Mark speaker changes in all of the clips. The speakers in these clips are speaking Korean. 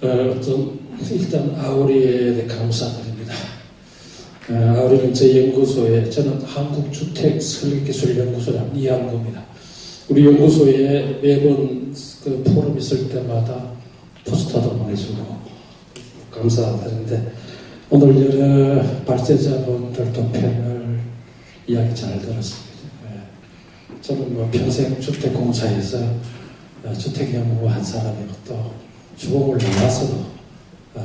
Speaker 1: 일단 아우리에 대해 감사드립니다. 아우리는 제 연구소에, 저는 한국주택설계기술연구소라는 이 연구입니다. 우리 연구소에 매번 그 포럼 있을 때마다 포스터도 보내주고 감사드리는데, 오늘 여러 발제자분들도 패널 이야기 잘 들었습니다. 저는 평생 주택공사에서 주택연구한 사람이고 또 주공을 나와서도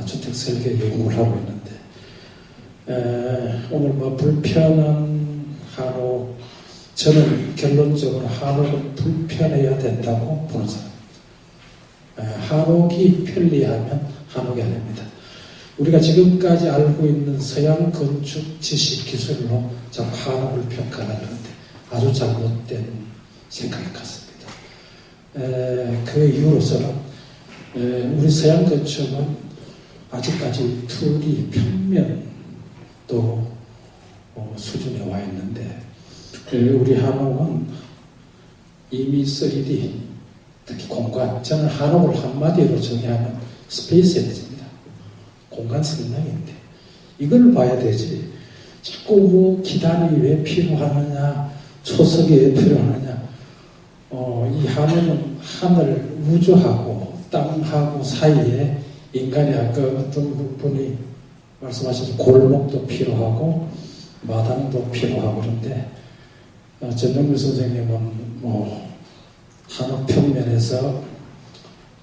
Speaker 1: 주택설계 연구를 하고 있는데, 오늘 불편한 한옥, 저는 결론적으로 한옥은 불편해야 된다고 보는 사람입니다. 한옥이 편리하면 한옥이 아닙니다. 우리가 지금까지 알고 있는 서양 건축 지식 기술로 자꾸 한옥을 평가하는데 아주 잘못된 생각인 것 같습니다. 그 이유로서는 우리 서양 건축은 아직까지 2D 평면도 수준에 와 있는데, 우리 한옥은 이미 3D, 특히 공간, 저는 한옥을 한마디로 정의하면 스페이스 에너지입니다. 공간 성능인데 이걸 봐야 되지, 자꾸 기단이 왜 필요하느냐, 초석이 왜 필요하느냐. 이 한옥은 하늘, 우주하고 땅하고 사이에 인간이, 아까 어떤 분이 말씀하셔서 골목도 필요하고 마당도 필요하고 그런데, 전영미 선생님은 한옥 평면에서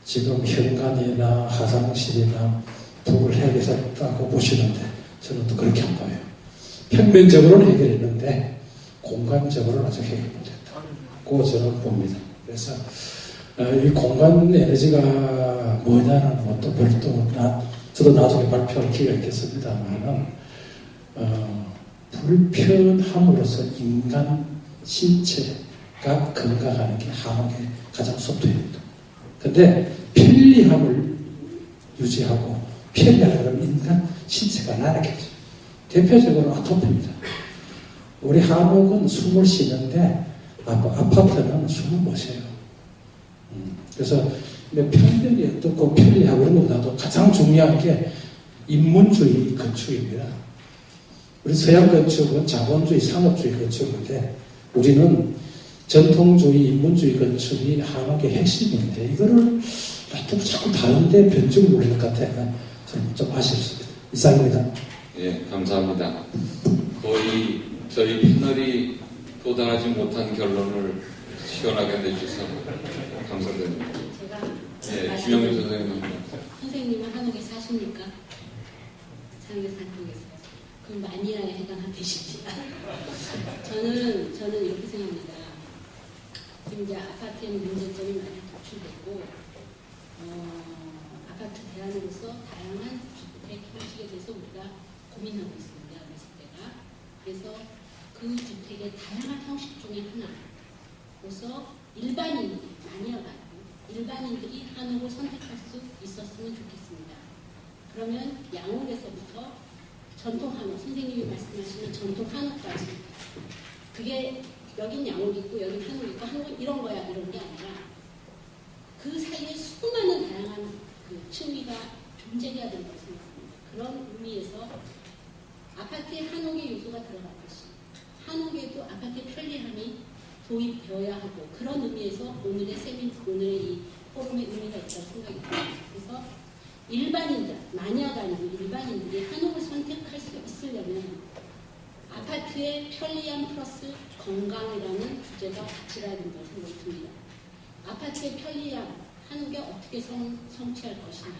Speaker 1: 지금 현관이나 화장실이나 북을 해결했다고 보시는데, 저는 또 그렇게 안 봐요. 평면적으로는 해결했는데 공간적으로는 아직 해결 못했다고 저는 봅니다. 그래서 이 공간 에너지가 뭐냐는 것도 별도, 저도 나중에 발표할 기회가 있겠습니다만은, 불편함으로써 인간 신체가 건강하는 게 한옥의 가장 속도입니다. 근데 편리함을 유지하고, 편리하면 인간 신체가 나락해져요. 대표적으로 아토피입니다. 우리 한옥은 숨을 쉬는데 아파트는 숨을 못 쉬어요. 그래서 평면이 어떻고 편리하고 그런 것보다도 가장 중요한 게 인문주의 건축입니다. 우리 서양 건축은 자본주의, 상업주의 건축인데, 우리는 전통주의, 인문주의 건축이 한옥의 핵심인데, 이거를 자꾸 다른데 변증을 노리는 것 같아요. 저는 좀 아쉽습니다. 이상입니다.
Speaker 2: 예, 감사합니다. 거의 저희 패널이 도달하지 못한 결론을 시원하게 내주셔서 감사드립니다.
Speaker 3: 제가
Speaker 2: 주영민 선생님.
Speaker 3: 선생님은 한옥에 사십니까? 한옥에 살고 계세요. 그럼 마니아에 해당되십니다. 저는 이렇게 생각합니다. 지금 이제 아파트에는 문제점이 많이 도출됐고, 아파트 대안으로서 다양한 주택 형식에 대해서 우리가 고민하고 있습니다. 어렸을 때가. 그래서 그 주택의 다양한 형식 중에 하나로서 일반인들이, 마니아가 아니고 일반인들이 한옥을 선택할 수 있었으면 좋겠습니다. 그러면 양옥에서부터 전통 한옥, 선생님이 말씀하시는 전통 한옥까지, 그게 여긴 양옥이 있고 여긴 한옥이 있고 한옥은 이런 거야 이런 게 아니라, 그 사이에 수많은 다양한 그 층위가 존재해야 된다고 생각합니다. 그런 의미에서 아파트에 한옥의 요소가 들어갔듯이 한옥에도 아파트의 편리함이 도입되어야 하고, 그런 의미에서 오늘의 이 포럼의 의미가 있다고 생각이 듭니다. 그래서 일반인들, 마니아가 아니고 일반인들이 한옥을 선택할 수 있으려면 아파트의 편리함 플러스 건강이라는 주제가 같이 가야 된다고 생각이 듭니다. 아파트의 편리함, 한옥에 어떻게 성취할 것이냐.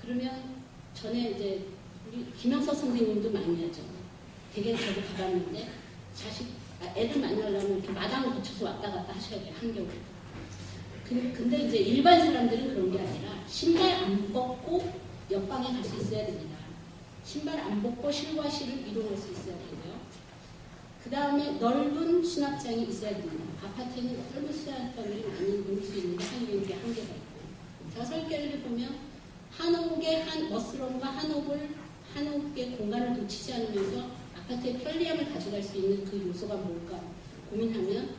Speaker 3: 그러면 전에 이제 우리 김영석 선생님도 많이 하죠. 되게 저도 가봤는데 애들 만나려면 이렇게 마당을 거쳐서 왔다 갔다 하셔야 돼요. 한겨울에. 근데 이제 일반 사람들은 그런 게 아니라 신발 안 벗고 옆방에 갈 수 있어야 됩니다. 신발 안 벗고 실과 실을 이동할 수 있어야 되고요. 그 다음에 넓은 수납장이 있어야 됩니다. 아파트에는 넓은 수납장들이 많이 놓을 수 있는데 한옥에 한계가 있고. 제가 설계를 해보면 한옥의 멋스러움과 한옥의 공간을 놓치지 않으면서 아파트의 편리함을 가져갈 수 있는 그 요소가 뭘까 고민하면,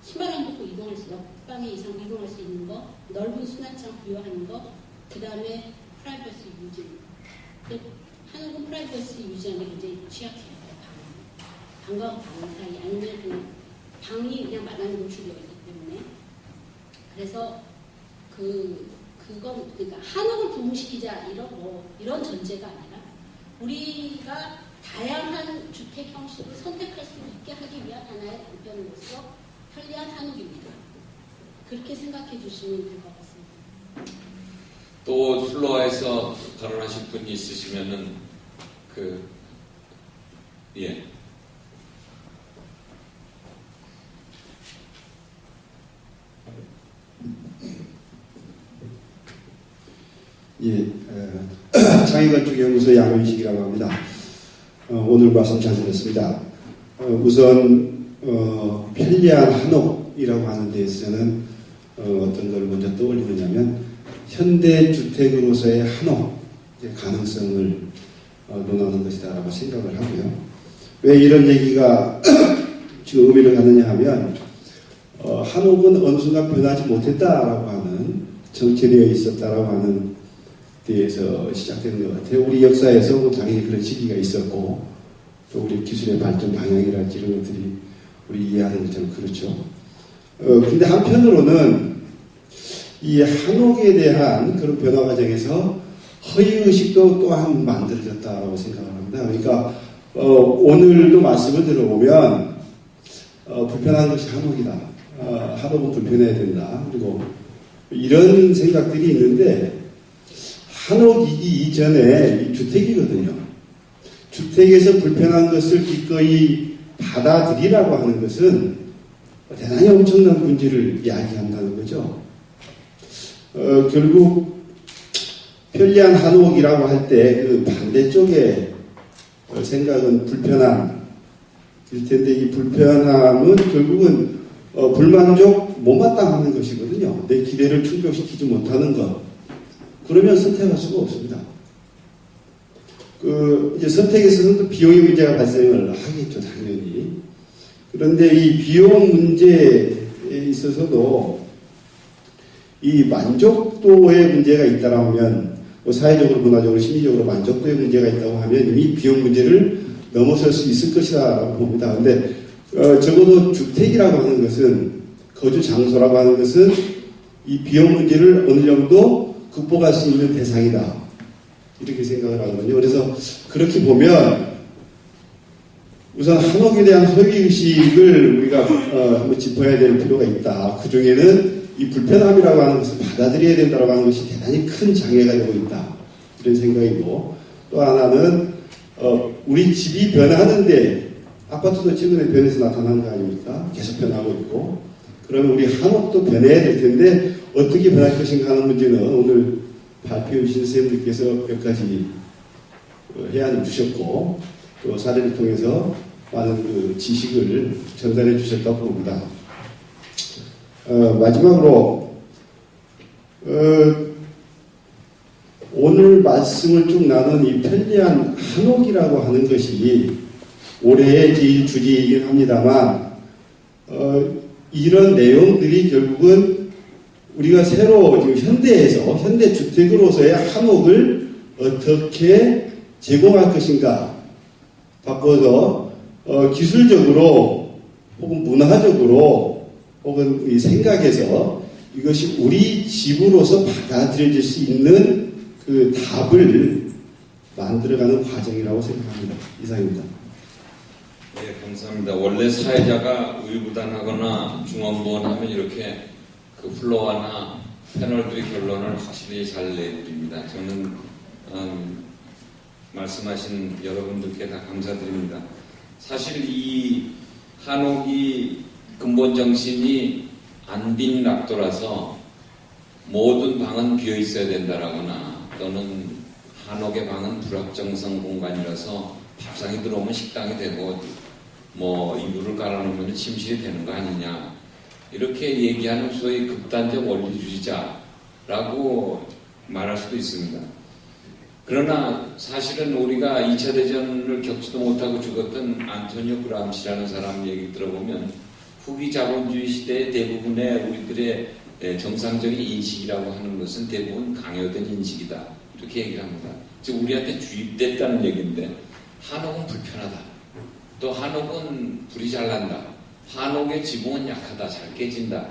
Speaker 3: 신발 안 벗고 이동할 수, 옆방에 이상 이동할 수 있는 거, 넓은 수납장 부여하는 거, 그 다음에 프라이버시 유지. 한국은 프라이버시 유지하는 게 굉장히 취약해요. 방과 방 사이 아니면 그냥 방이 그냥 마당 노출되어 있기 때문에 그래서 그건 그러니까 한옥을 부흥시키자 이런 전제가 아니라 우리가 다양한 주택 형식을 선택할 수 있게 하기 위한 하나의 방편으로서 편리한 한옥입니다. 그렇게 생각해 주시면 될 것 같습니다.
Speaker 2: 또 플로어에서 발언하실 분이 있으시면은 예.
Speaker 4: 예, 창의건축연구소 양현식이라고 합니다. 오늘 말씀 잘 들었습니다. 우선 편리한 한옥이라고 하는 데에서는 어떤 걸 먼저 떠올리느냐면 현대주택으로서의 한옥 가능성을 논하는 것이다라고 생각을 하고요. 왜 이런 얘기가 지금 의미를 갖느냐 하면 한옥은 어느 순간 변하지 못했다라고 하는 정체되어 있었다라고 하는 데에서 시작되는 것 같아요. 우리 역사에서 당연히 그런 시기가 있었고 또 우리 기술의 발전 방향이랄지 이런 것들이 우리 이해하는 것처럼 그렇죠. 근데 한편으로는 이 한옥에 대한 그런 변화 과정에서 허위의식도 또한 만들어졌다고 생각을 합니다. 그러니까 오늘도 말씀을 들어보면 불편한 것이 한옥이다. 한옥은 불편해야 된다. 그리고 이런 생각들이 있는데 한옥이기 이전에 주택이거든요. 주택에서 불편한 것을 기꺼이 받아들이라고 하는 것은 대단히 엄청난 문제를 이야기한다는 거죠. 결국 편리한 한옥이라고 할 때 그 반대쪽의 생각은 불편함일 텐데 이 불편함은 결국은 불만족, 못마땅하는 것이거든요. 내 기대를 충족시키지 못하는 것. 그러면 선택할 수가 없습니다. 이제 선택에서는 또 비용의 문제가 발생을 하겠죠, 당연히. 그런데 이 비용 문제에 있어서도 이 만족도의 문제가 있다라면, 사회적으로, 문화적으로, 심리적으로 만족도의 문제가 있다고 하면 이미 비용 문제를 넘어설 수 있을 것이라고 봅니다. 근데, 적어도 주택이라고 하는 것은, 거주 장소라고 하는 것은 이 비용 문제를 어느 정도 극복할 수 있는 대상이다. 이렇게 생각을 하거든요. 그래서 그렇게 보면 우선 한옥에 대한 허위의식을 우리가 한번 짚어야 될 필요가 있다. 그 중에는 이 불편함이라고 하는 것을 받아들여야 된다고 하는 것이 대단히 큰 장애가 되고 있다. 이런 생각이고 또 하나는 우리 집이 변하는데 아파트도 최근에 변해서 나타난 거 아닙니까? 계속 변하고 있고 그러면 우리 한옥도 변해야 될 텐데 어떻게 변할 것인가 하는 문제는 오늘 발표해 주신 선생님들께서 몇 가지 해안을 주셨고 또 사례를 통해서 많은 그 지식을 전달해 주셨다고 봅니다. 마지막으로 오늘 말씀을 쭉 나눈 이 편리한 한옥이라고 하는 것이 올해의 제일 주제이긴 합니다만 이런 내용들이 결국은 우리가 새로 지금 현대에서 현대주택으로서의 한옥을 어떻게 제공할 것인가 바꿔서 기술적으로 혹은 문화적으로 혹은 이 생각에서 이것이 우리 집으로서 받아들여질 수 있는 그 답을 만들어가는 과정이라고 생각합니다. 이상입니다.
Speaker 2: 네, 감사합니다. 원래 사회자가 우유부단하거나 중언부언하면 이렇게 그 플로어나 패널들의 결론을 확실히 잘 내드립니다. 저는 말씀하신 여러분들께 다 감사드립니다. 사실 이 한옥이 근본 정신이 안 빈 낙도라서 모든 방은 비어 있어야 된다라거나 또는 한옥의 방은 불합정성 공간이라서 밥상이 들어오면 식당이 되고 뭐 이불을 깔아놓으면 침실이 되는 거 아니냐 이렇게 얘기하는 소위 극단적 원리주의자라고 말할 수도 있습니다. 그러나 사실은 우리가 2차 대전을 겪지도 못하고 죽었던 안토니오 그람시라는 사람 얘기 들어보면 후기 자본주의 시대의 대부분의 우리들의 정상적인 인식이라고 하는 것은 대부분 강요된 인식이다. 이렇게 얘기를 합니다. 즉 우리한테 주입됐다는 얘기인데 한옥은 불편하다. 또 한옥은 불이 잘 난다. 한옥의 지붕은 약하다. 잘 깨진다.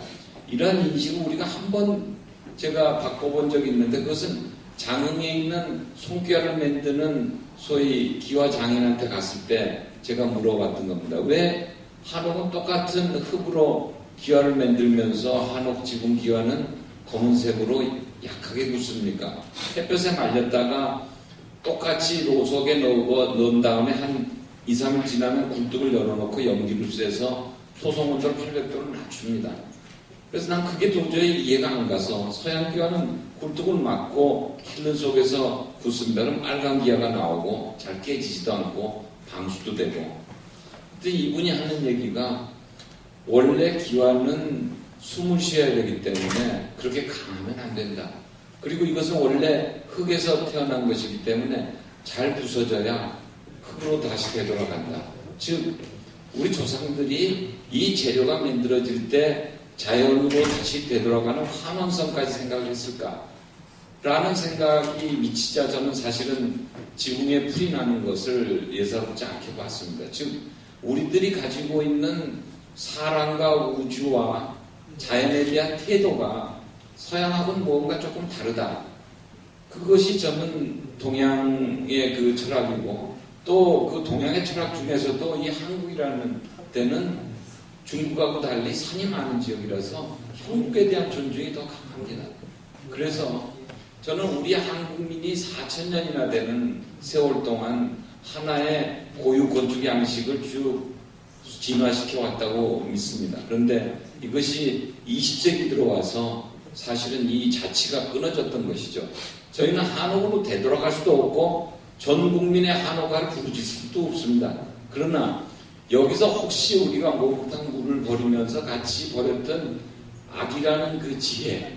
Speaker 2: 이런 인식을 우리가 한번 제가 바꿔본 적이 있는데 그것은 장흥에 있는 손귀화를 만드는 소위 기와장인한테 갔을 때 제가 물어봤던 겁니다. 왜 한옥은 똑같은 흙으로 기와를 만들면서 한옥 지붕 기와는 검은색으로 약하게 굳습니까? 햇볕에 말렸다가 똑같이 로석에 넣은 다음에 한 2, 3일 지나면 굴뚝을 열어놓고 연기를 쐬서 소송온도를 800도로 낮춥니다. 그래서 난 그게 도저히 이해가 안 가서 서양 기와는 굴뚝을 막고 킬른 속에서 굳습니다. 그럼 빨간 기와가 나오고 잘 깨지지도 않고 방수도 되고. 근데 이분이 하는 얘기가 원래 기와는 숨을 쉬어야 되기 때문에 그렇게 강하면 안 된다. 그리고 이것은 원래 흙에서 태어난 것이기 때문에 잘 부서져야 흙으로 다시 되돌아간다. 즉 우리 조상들이 이 재료가 만들어질 때 자연으로 다시 되돌아가는 환원성까지 생각을 했을까? 라는 생각이 미치자 저는 사실은 지붕에 풀이 나는 것을 예사롭지 않게 봤습니다. 즉 우리들이 가지고 있는 사랑과 우주와 자연에 대한 태도가 서양하고는 뭔가 조금 다르다. 그것이 저는 동양의 그 철학이고 또 그 동양의 철학 중에서도 이 한국이라는 데는 중국하고 달리 산이 많은 지역이라서 형국에 대한 존중이 더 강합니다. 그래서 저는 우리 한국민이 4,000년이나 되는 세월 동안 하나의 고유 건축 양식을 쭉 진화시켜 왔다고 믿습니다. 그런데 이것이 20세기 들어와서 사실은 이 자치가 끊어졌던 것이죠. 저희는 한옥으로 되돌아갈 수도 없고 전 국민의 한옥화를 부르질 수도 없습니다. 그러나 여기서 혹시 우리가 목욕탕 물을 버리면서 같이 버렸던 악이라는 그 지혜,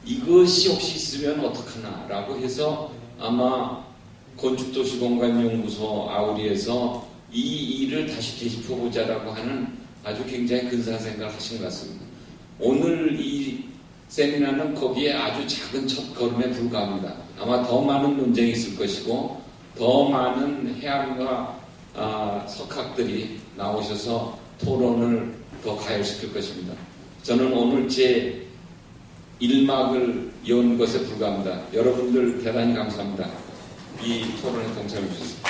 Speaker 2: 이것이 혹시 있으면 어떡하나라고 해서 아마 건축도시공간연구소 아우리에서 이 일을 다시 되짚어보자라고 하는 아주 굉장히 근사한 생각을 하신 것 같습니다. 오늘 이 세미나는 거기에 아주 작은 첫걸음에 불과합니다. 아마 더 많은 논쟁이 있을 것이고 더 많은 해안과 석학들이 나오셔서 토론을 더 가열시킬 것입니다. 저는 오늘 제 1막을 연 것에 불과합니다. 여러분들 대단히 감사합니다. 이 토론에 동참해 주셨습니다.